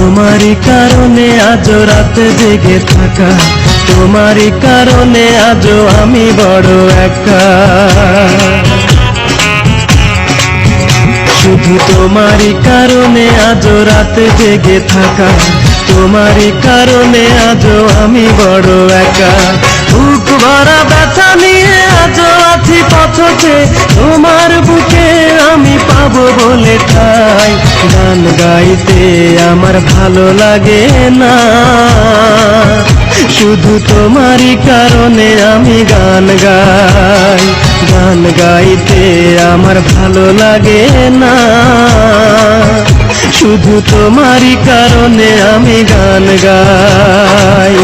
তোমারই কারণে আজ রাতে জেগে থাকা, তোমারই কারণে আজ আমি বড় একা। শুধু তোমারই কারণে আজ রাতে জেগে থাকা, তোমারই কারণে আজ আমি বড় একা। বুক ভরা ব্যথা নিয়ে আজ আছি পথে, তোমার বুকে আমি পাবো বলে ঠাই। গান গাইতে আমার ভালো লাগে না, শুধু তোমারই কারণে আমি গান গাই। গান গাইতে আমার ভালো লাগে না, শুধু তোমারই কারণে আমি গান গাই।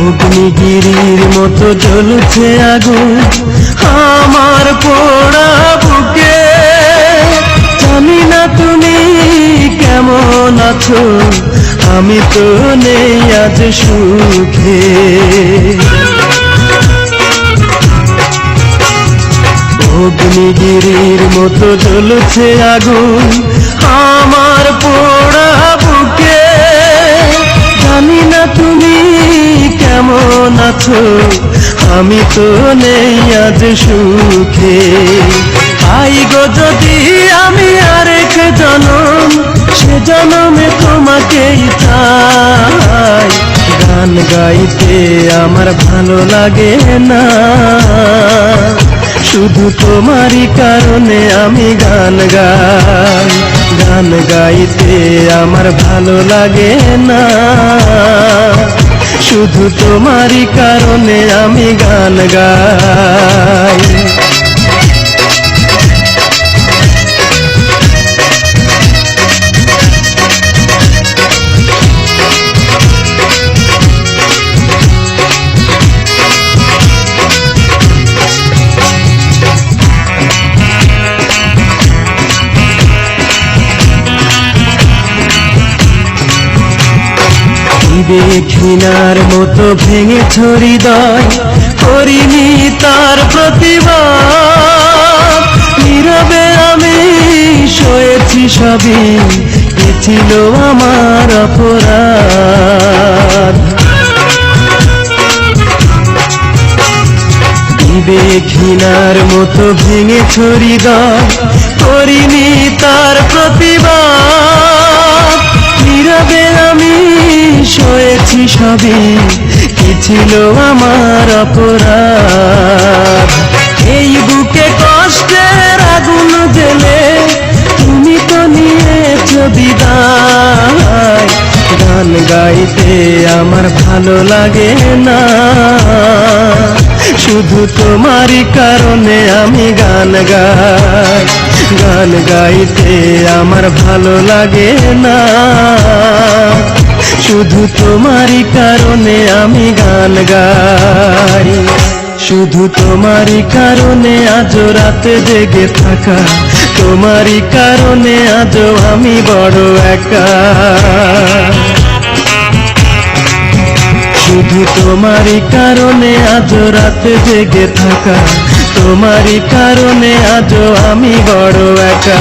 অগ্নিগিরির মতো জ্বলছে আগুন আমার পোড়া বুকে। জানি না তুমি কেমন আছো, আমি তো নেই আজ সুখে। অগ্নিগিরির মতো জ্বলছে আগুন আমার পোড়া বুকে। জানি না তুমি কেমন আছো, আমি তো নেই আজ সুখে। আই গো যদি আমি আরেক জনম, সে জনমে তোমাকেই চাই। গান গাইতে আমার ভালো লাগে না, শুধু তোমারই কারণে আমি গান গাই। গান গাইতে আমার ভালো লাগে না, শুধু তোমারই কারণে আমি গান গাই। ঘৃণার মতো ভেঙেছ হৃদয়, করিনি তার প্রতিবাদ। নীরবে আমি সয়েছি সবই, এ ছিল আমার অপরাধ। ঘৃণার মতো ভেঙেছ হৃদয়, করিনি তার প্রতিবাদ। নীরবে আমি সয়েছি সবই, কি ছিল আমার অপরাধ। এই বুকে কষ্টের আগুন জ্বেলে তুমি তো নিয়েছ বিদায়। গান গাইতে আমার ভালো লাগে না, শুধু তোমারই কারণে আমি গান গাই। গান গাইতে আমার ভালো লাগে না, শুধু তোমারই কারণে আমি গান গাই। শুধু তোমারই কারণে আজ রাতে জেগে থাকা, তোমারই কারণে আজ আমি বড় একা। শুধু তোমারই কারণে আজ রাতে জেগে থাকা, তোমারই কারণে আজ আমি বড় একা।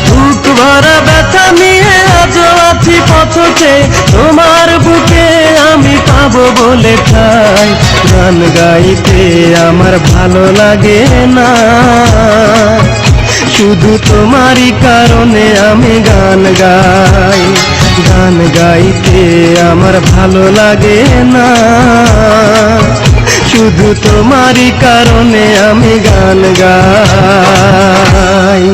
বুক ভরা ব্যথা নিয়ে আজ আছি পথে, তোমার বুকে আমি পাবো বলে ঠাই। গান গাইতে আমার ভালো লাগে না, শুধু তোমারই কারণে আমি গান গাই। গান গাইতে আমার ভালো লাগে না, শুধু তোমারই কারণে আমি গান গাই।